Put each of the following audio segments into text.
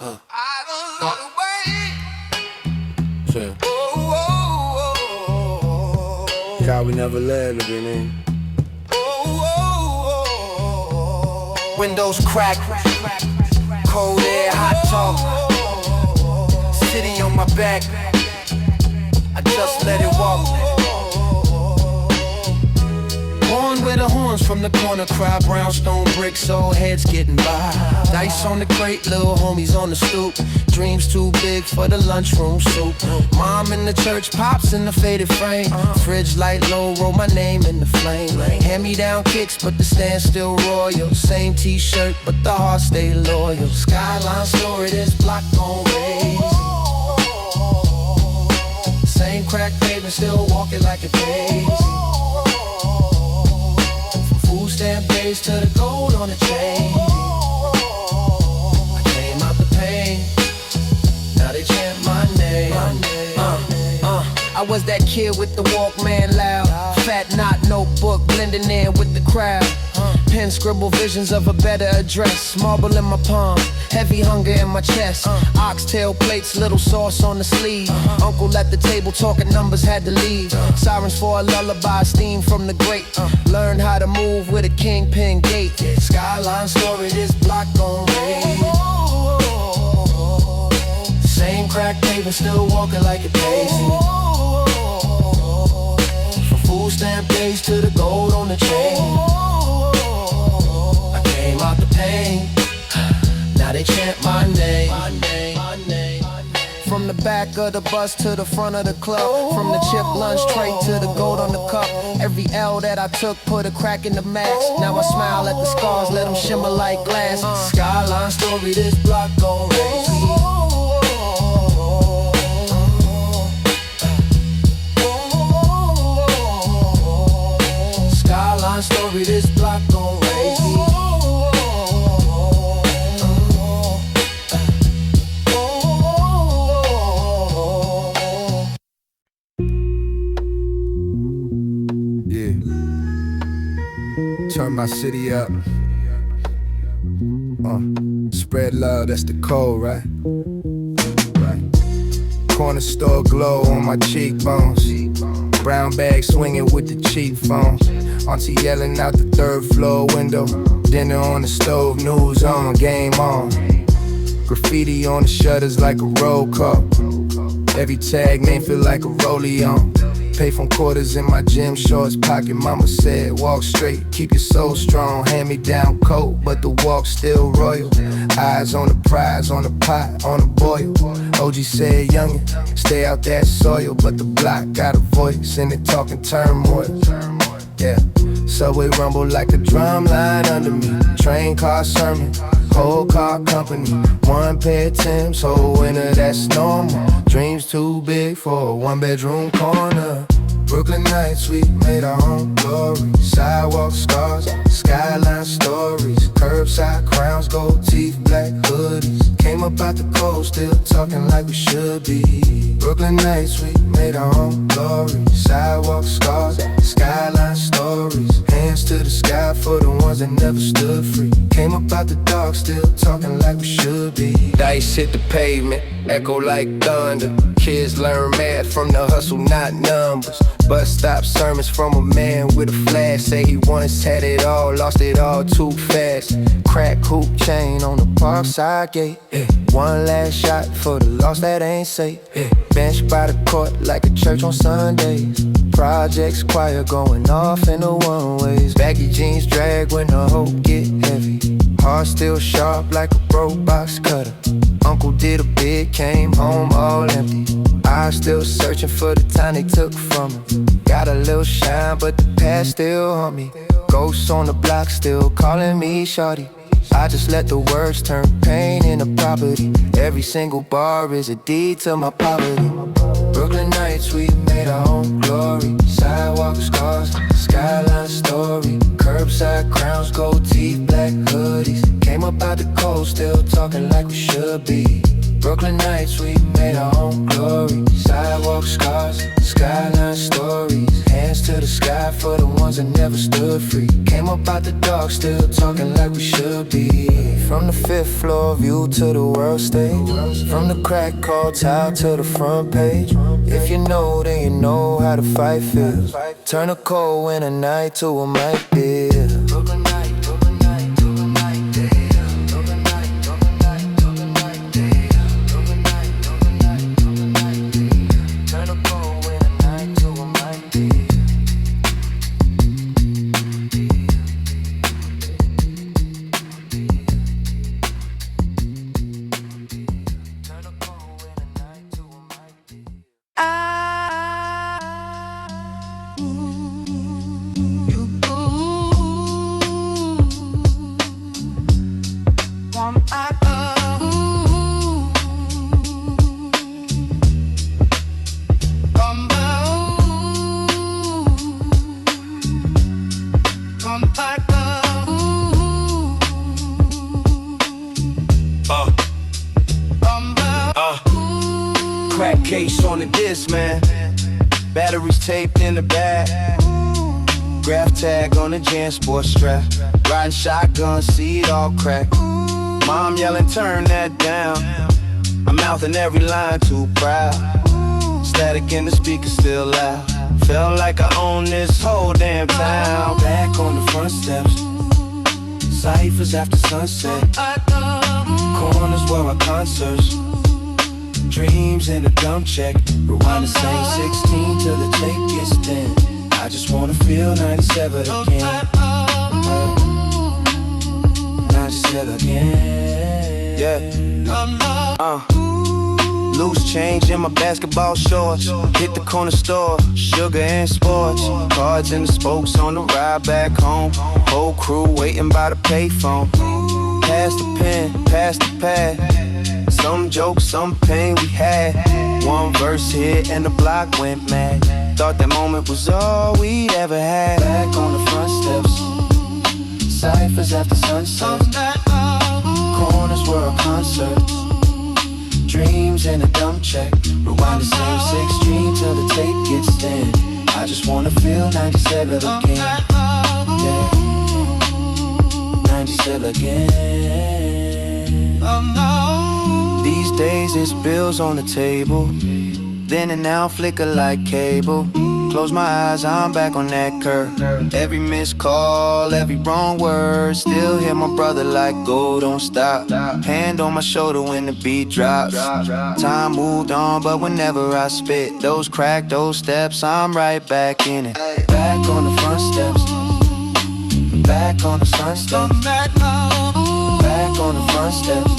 I don't know the way. Sure. Oh, oh, oh, oh. God, we never let it be named. Windows crack, cold air, hot talk. City on my back, I just let it walk. Born with the horns from the corner, cry brownstone bricks, old heads getting by. Dice on the crate, little homies on the stoop. Dreams too big for the lunchroom soup. Mom in the church, pops in the faded frame. Fridge light low, roll my name in the flame. Hand-me-down kicks, but the stand still royal. Same t-shirt, but the heart stay loyal. Skyline story, this block gon' raise. Same crack pavement, still walking like a daisy. Food stamp days to the gold on the chain. I came out the pain, now they chant my name. I was that kid with the Walkman loud. Fat knot notebook blending in with the crowd. Pen scribble visions of a better address. Marble in my palm, heavy hunger in my chest. Oxtail plates, little sauce on the sleeve. Uncle at the table talking numbers, had to leave. Sirens for a lullaby, steam from the grate. Learned how to move with a kingpin gate. Skyline story, this block gon' raise. Same crack pavement, still walking like a daisy. From food stamp days to the gold on the chain. I came out the pain, now they chant my name. From the back of the bus to the front of the club. From the chip lunch tray to the gold on the cup. Every L that I took put a crack in the max. Now I smile at the scars, let them shimmer like glass. Skyline story, this block gon' raise. Skyline story, this block gon' raise me. Yeah. Turn my city up. Spread love, that's the code, right? Corner store glow on my cheekbones. Brown bag swinging with the cheap phone. Auntie yelling out the third floor window. Dinner on the stove, news on, game on. Graffiti on the shutters like a roll call. Every tag name feel like a rollie on. Pay from quarters in my gym shorts pocket. Mama said walk straight, keep your soul strong. Hand me down coat, but the walk still royal. Eyes on the prize, on the pot, on the boil. OG said youngin', stay out that soil. But the block got a voice and it talking turmoil. Yeah, subway rumble like a drum line under me. Train car sermon, whole car company. One pair of Timbs, whole winter, that's normal. Dreams too big for a one-bedroom corner. Brooklyn nights, we made our own glory. Sidewalk scars, skyline stories. Curbside crowns, gold teeth, black hoodies. Came up out the cold, still talking like we should be. Brooklyn nights, we made our own glory. Sidewalk scars, skyline stories. Hands to the sky for the ones that never stood free. Came up out the dark, still talking like we should be. Dice hit the pavement, echo like thunder. Kids learn math from the hustle, not numbers. Bus stop sermons from a man with a flash. Say he once had it all, lost it all too fast. Crack hoop chain on the park side gate. One last shot for the lost that ain't safe. Bench by the court like a church on Sundays. Projects choir going off in the one-ways. Baggy jeans drag when the hope get heavy. Heart still sharp like a broke box cutter. Uncle did a bid, came home all empty. Eyes still searching for the time they took from him. Got a little shine, but the past still haunt me. Ghosts on the block still calling me shawty. I just let the words turn pain into property. Every single bar is a deed to my poverty. Brooklyn nights, we made our own glory. Sidewalk scars, skyline story. Curbside crowns, gold teeth, black hoodies. Came up out the cold, still talking like we should be. Brooklyn nights, we made our own glory. Sidewalk scars, skyline stories. Hands to the sky for the ones that never stood free. Came up out the dark, still talking like we should be. From the 5th floor, view to the world stage. From the crack called tile to the front page. If you know, then you know how the fight feels. Turn a cold winter night to a mic beer. Brooklyn night, Brooklyn night, Brooklyn night, damn. Brooklyn night, Brooklyn night, Brooklyn night, damn. Brooklyn night, Brooklyn night, Brooklyn night, damn. Turn a cold winter night to a mic beer. Turn a cold winter night to a mic beer. Crack case on the disc, man. Batteries taped in the back. Graph tag on the Jan Sport strap. Riding shotgun, see it all crack. Mom yelling, turn that down. I'm mouthing every line, too proud. Static in the speaker still loud. Felt like I own this whole damn town. Back on the front steps. Ciphers after sunset. Corners where our concerts. Dreams in a dump check. Rewind the same 16 till the tape gets thin. I just wanna feel 97 again. 97 again. Yeah. Loose change in my basketball shorts. Hit the corner store, sugar and sports. Cards and the spokes on the ride back home. Whole crew waiting by the payphone. Pass the pen, pass the pad. Some jokes, some pain we had. One verse hit and the block went mad. Thought that moment was all we'd ever had. Back on the front steps. Ciphers after sunset. Corners were our concerts. Dreams in a dump check. Rewind the same 16 till the tape gets thin. I just wanna feel 97 again. Yeah, 97 again. These days it's bills on the table. Then and now flicker like cable. Close my eyes, I'm back on that curve. Every missed call, every wrong word. Still hear my brother like, go, don't stop. Hand on my shoulder when the beat drops. Time moved on, but whenever I spit those crack, those steps, I'm right back in it. Back on the front steps. Back on the front steps. Back on the front steps.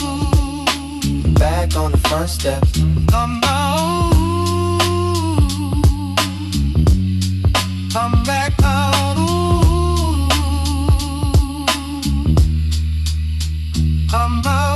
Back on the front steps. Come back out. Come out.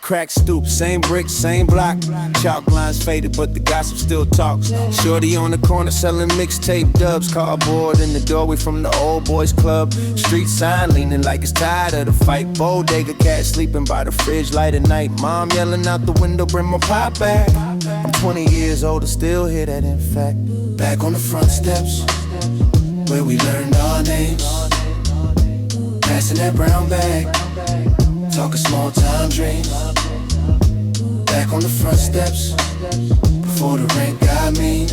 Crack stoop, same brick, same block. Chalk lines faded, but the gossip still talks. Shorty on the corner selling mixtape dubs. Cardboard in the doorway from the old boys club. Street sign leaning like it's tired of the fight. Bodega cat sleeping by the fridge light at night. Mom yelling out the window, bring my pop back. I'm 20 years old, I still hear that in fact. Back on the front steps, where we learned our names. Passing that brown bag, talking small time dreams. Back on the front steps, before the rent got me.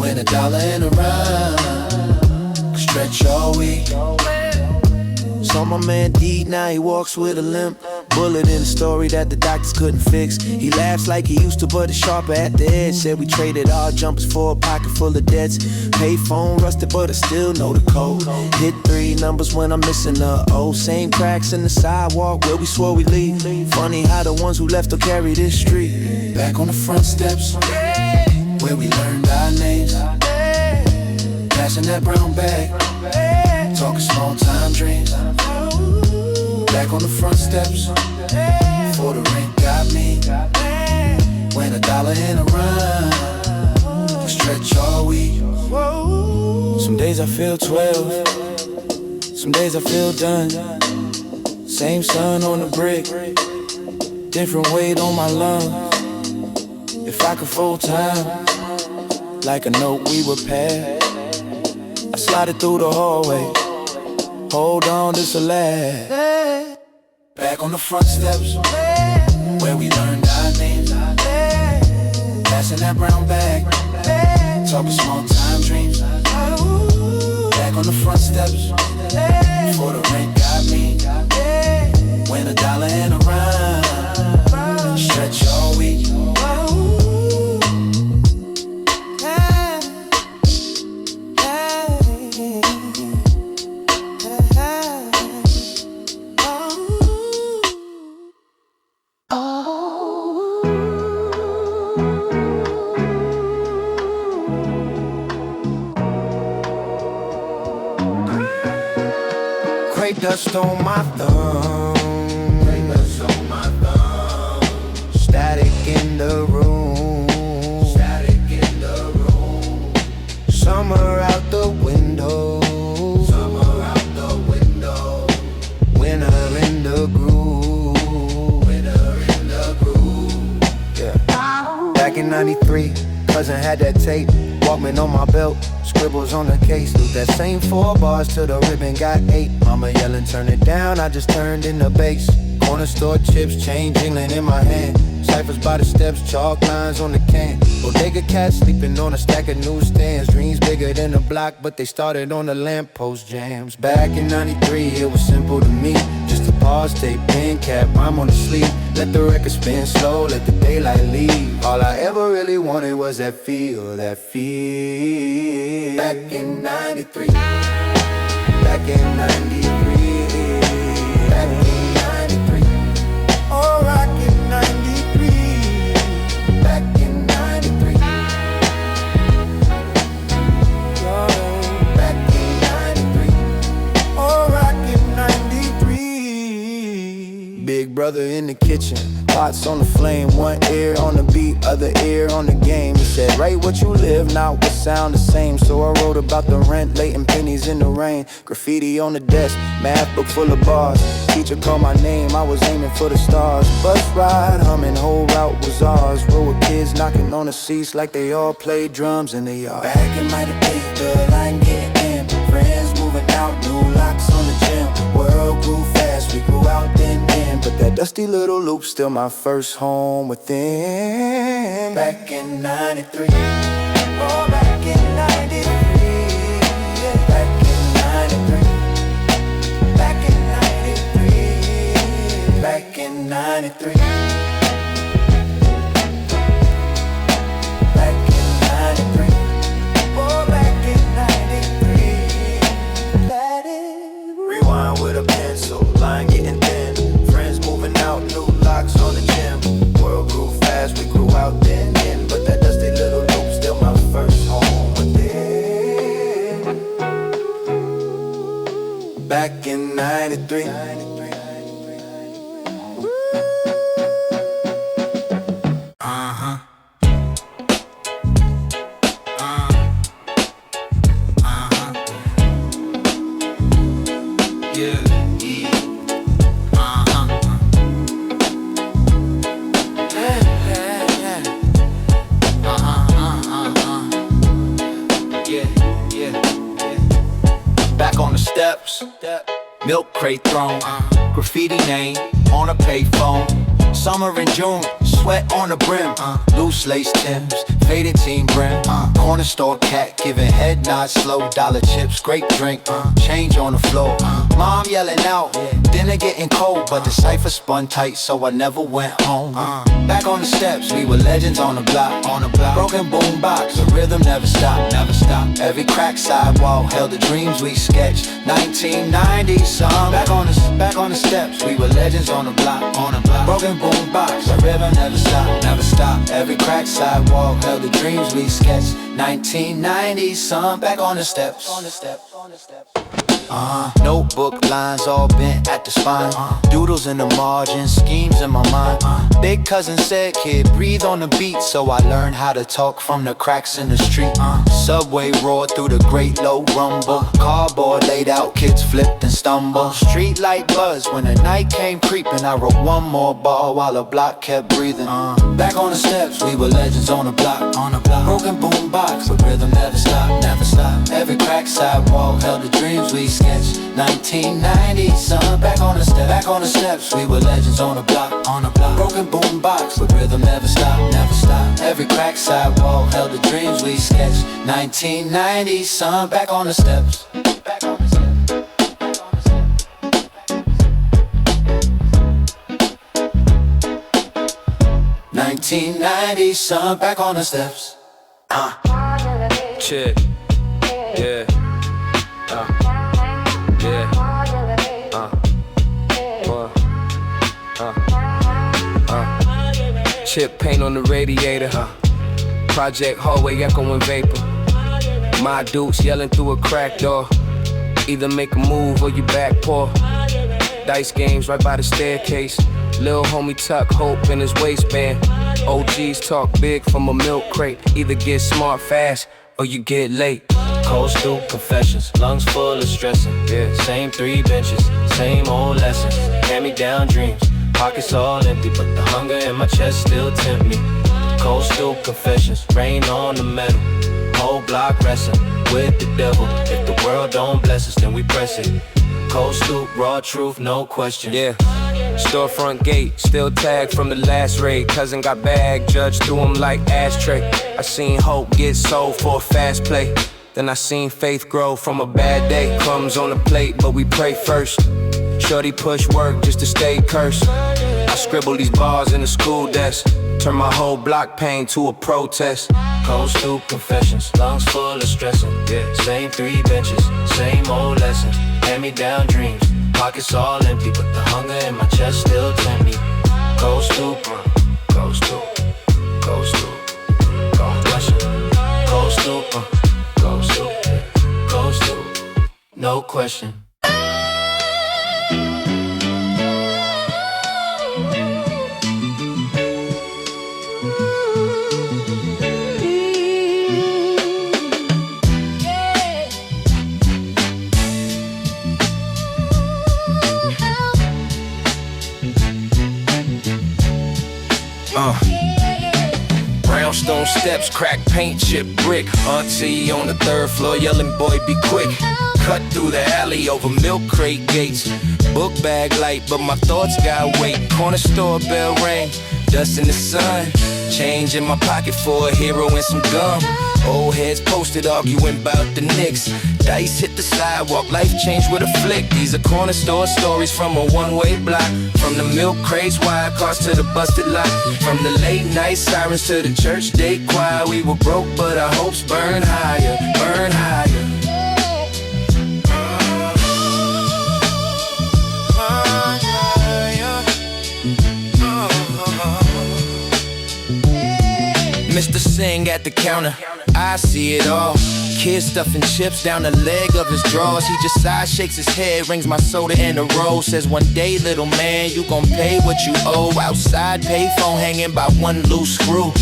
When $1 and a rhyme could stretch all week. Saw my man D, now he walks with a limp. Bullet in the story that the doctors couldn't fix. He laughs like he used to, but it's sharper at the edge. Said we traded our jumpers for a pocket full of debts. Payphone rusted, but I still know the code. Hit 3 numbers when I'm missing a O. Same cracks in the sidewalk where we swore we leave. Funny how the ones who left will carry this street. Back on the front steps, where we learned our names. Passing that brown bag, talking small time dreams. Back on the front steps, before the rent got me. When $1 and a rhyme, stretch all week. Some days I feel 12, some days I feel done. Same sun on the brick, different weight on my lungs. If I could full time, like a note we would pass, I slide it through the hallway. Hold on, this'll last. Back on the front steps, where we learned our names. Passing that brown bag, talking small time dreams. Back on the front steps, before the rent got me. When $1 and a rhyme, stretch all week. Grape dust on my thumb, static in the room, summer out the window, winter in the groove, yeah. Back in '93, cousin had that tape, Walkman on my belt, scribbles on the case. Loop that same 4 bars till the ribbon got 8. Mama yelling, turn it down, I just turned in the bass. Corner store chips, chain jingling in my hand. Ciphers by the steps, chalk lines on the can. Bodega cats sleeping on a stack of newsstands. Dreams bigger than the block, but they started on the lamppost jams. Back in '93, it was simple to me. Just a pause, tape, pen cap, I'm on the sleep. Let the record spin slow, let the daylight leave. All I ever really wanted was that feel, that feel. Back in '93, back in '93, back in '93. Oh, rock in '93, back in '93. Back in '93, oh, rock in '93. Big brother in the kitchen, pots on the flame, one ear on the beat, other ear on the game. He said, write what you live, not what sound the same. So I wrote about the rent, late and pennies in the rain. Graffiti on the desk, math book full of bars. Teacher called my name, I was aiming for the stars. Bus ride, humming, whole route was ours. Row of kids knocking on the seats like they all played drums in the yard. Back in '93, the line getting in. Friends moving out, new locks on the gym. World grew fast, we grew out then in. But that dusty little loop still my first home within. Back in '93, oh, back in '93, yeah. Back in '93, back in '93, back in '93, back in '93, oh, back in '93. Let it rewind with a pencil, line getting thin. Friends moving out, new locks on the gym. World grew fast, we grew out then in. But that dusty little loop still my first home within. Back in '93. Back on the steps, milk crate thrown, graffiti name on a payphone. Summer in June, sweat on the brim, loose lace Timbs, faded team brim. Corner store cat giving head nods slow. Dollar chips, great drink, change on the floor. Mom yelling out, dinner getting cold, but the cipher spun tight, so I never went home. Back on the steps, we were legends on the block. Broken boom box, the rhythm never stopped, never stopped. Every crack sidewalk held the dreams we sketched. 1990's song. Back on the steps, we were legends on the block. Broken boom box, the rhythm never never stop, never stop. Every crack sidewalk held the dreams we sketched. 1990's, son, back on the steps. Notebook lines all bent at the spine. Doodles in the margins, schemes in my mind. Big cousin said, kid, breathe on the beat. So I learned how to talk from the cracks in the street. Subway roared through the great low rumble. Cardboard laid out, kids flipped and stumbled. Street light buzz when the night came creeping. I wrote one more bar while the block kept breathing. Back on the steps, we were legends on the block. Broken boom box, but rhythm never stopped, never stopped. Every crack sidewalk held the dreams we sketched. 1990, son, back on the steps, back on the steps. We were legends on the block, Broken boom box, but rhythm never stopped, never stopped. Every crack sidewalk held the dreams we sketched. 1990, son, back on the steps, back on the steps. 1990, son, back on the steps. Check. Yeah. Yeah. Chip paint on the radiator. Project hallway echoing vapor. My dudes yelling through a crack door. Either make a move or you back paw. Dice games right by the staircase. Lil' homie tuck hope in his waistband. OGs talk big from a milk crate. Either get smart fast or you get late. Coastal confessions, lungs full of stressing. Yeah, same 3 benches, same old lessons. Hand-me-down dreams, pockets all empty, but the hunger in my chest still tempt me. Coastal confessions, rain on the metal. Whole block wrestling with the devil. If the world don't bless us, then we press it. Coastal, raw truth, no question. Yeah. Storefront gate, still tagged from the last raid. Cousin got bagged, judge threw him like ashtray. I seen hope get sold for a fast play. Then I seen faith grow from a bad day. Crumbs on the plate, but we pray first. Shorty push work just to stay cursed. I scribble these bars in the school desk. Turn my whole block pain to a protest. Coastal confessions, lungs full of stressing. Yeah, same 3 benches, same old lessons. Hand-me-down dreams, pockets all empty, but the hunger in my chest still tempt me. Coastal, coastal, coastal, coastal, coastal, coastal, coastal, no question. Brownstone steps, crack paint, chip brick. Auntie on the 3rd floor yelling, boy, be quick. Cut through the alley over milk crate gates. Book bag light, but my thoughts got weight. Corner store bell rang, dust in the sun. Change in my pocket for a hero and some gum. Old heads posted arguing about the Knicks. Dice hit the sidewalk, life changed with a flick. These are corner store stories from a one-way block. From the milk crates, wire cars to the busted lot. From the late night sirens to the church day choir. We were broke, but our hopes burn higher, burn higher. Mr. Singh at the counter, I see it all. Kid stuffing chips down the leg of his drawers. He just sighs, shakes his head, rings my soda and a roll. Says one day, little man, you gon' pay what you owe. Outside, payphone hanging by one loose screw.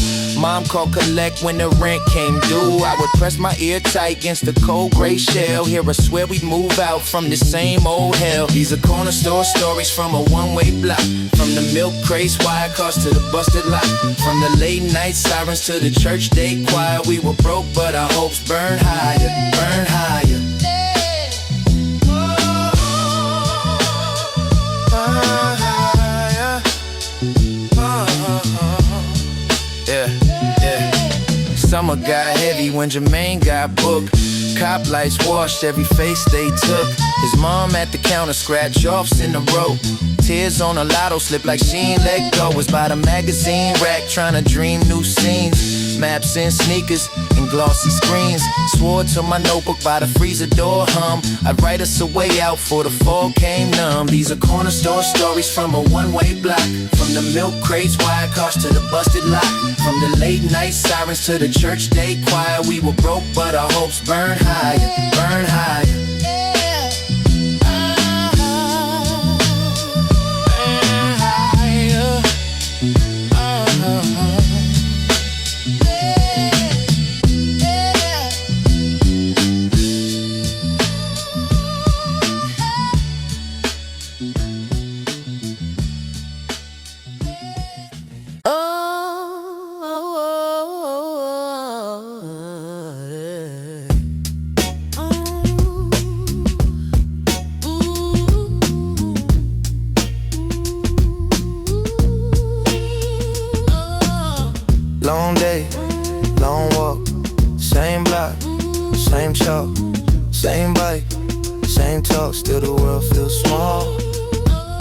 Mom called collect when the rent came due. I would press my ear tight against the cold gray shell. Hear her swear we'd move out from the same old hell. These are corner store stories from a one-way block. From the milk crates, wire cars to the busted lot. From the late night sirens to the church day choir. We were broke, but our hopes burn higher, burn higher. Summer got heavy when Jermaine got booked. Cop lights washed every face they took. His mom at the counter, scratch offs in the row. Tears on a lotto slip like she ain't let go. Was by the magazine rack trying to dream new scenes. Maps and sneakers and glossy screens. Swore to my notebook by the freezer door hum. I'd write us a way out for the fall came numb. These are corner store stories from a one-way block. From the milk crates, wire cars to the busted lot. From the late night sirens to the church day choir. We were broke but our hopes burn higher, burn higher. Long day, long walk, same block, same chalk, same bike, same talk, still the world feels small.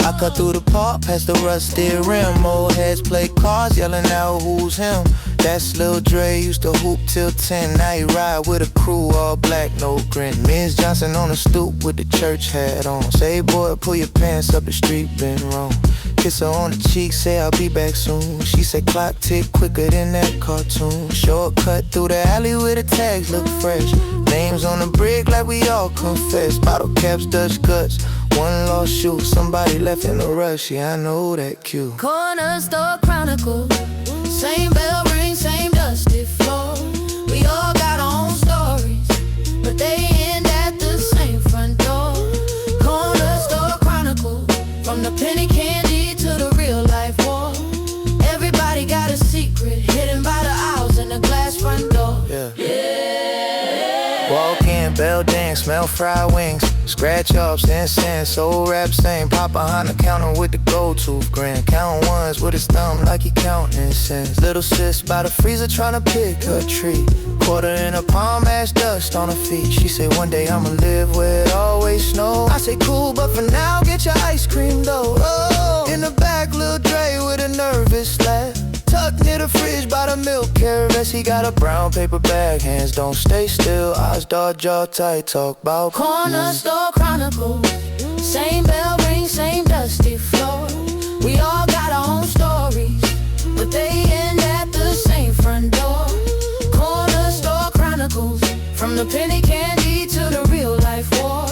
I cut through the park, past the rusted rim. Old heads play cards, yelling out who's him. That's Lil Dre, used to hoop till 10. Now he ride with a crew, all black, no grin. Ms. Johnson on the stoop with the church hat on. Say boy, pull your pants up, the street been wrong. Kiss her on the cheek, say I'll be back soon. She said clock tick quicker than that cartoon. Shortcut through the alley where the tags look fresh. Names on the brick like we all confess. Bottle caps, Dutch guts, one lost shoe. Somebody left in a rush, yeah I know that cue. Corner store chronicles, same bell ring, same dusty floor. We all got our own stories, but they end at the same front door. Corner store chronicles, from the penny candy to the real life war. Everybody got a secret hidden by the aisles and the glass front door. Walk in, bell ding, smell fried wings. Scratch ups, incense, old rap sing. Pop behind the counter with the gold tooth grin. Count ones with his thumb like he counting cents. Little sis by the freezer tryna pick her tree. Quarter in a palm, ash dust on her feet. She say one day I'ma live where it always snow. I say cool, but for now get your ice cream though. Oh, in the back, Lil Dre with a nervous laugh. Tucked near the fridge by the milk carrot. He got a brown paper bag, hands don't stay still. Eyes dark, jaw tight, talk about Corner store chronicles, same bell ring, same dusty floor. We all got our own stories, but they end at the same front door. Corner store chronicles, from the penny candy to the real life war.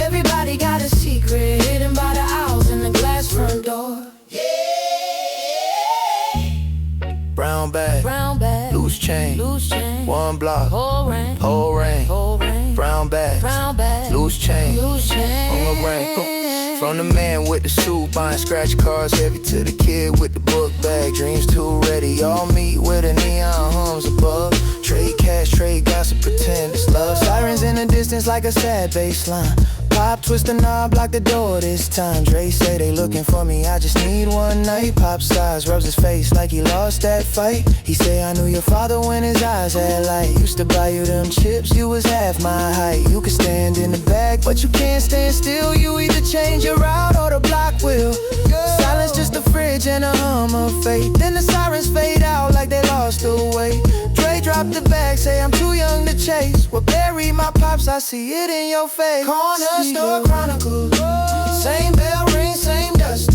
Everybody got a secret hidden by the aisles and the glass front door. brown bag, loose chain, one block, whole ring, brown bag, loose chain, on the ring. From the man with the suit, buying scratch cards, heavy to the kid with the book bag. Dreams too ready, all meet with the neon hums above. Trade cash, trade gossip, pretend it's love. Sirens in the distance like a sad bass line. Pop, twist the knob, lock the door this time. Dre say they looking for me, I just need one night. Pop size, rubs his face like he lost that fight. He say I knew your father when his eyes had light. Used to buy you them chips, you was half my height. You could stand in the back, but you can't stand still. You either change your route or the block will. Silence just a fridge and a hum of fate. Then the sirens fade out like they lost the way. Dre drop the bag, say I'm too young to chase. Well, bury my pops, I see it in your face. Corner store chronicles, same bell ring, same dust.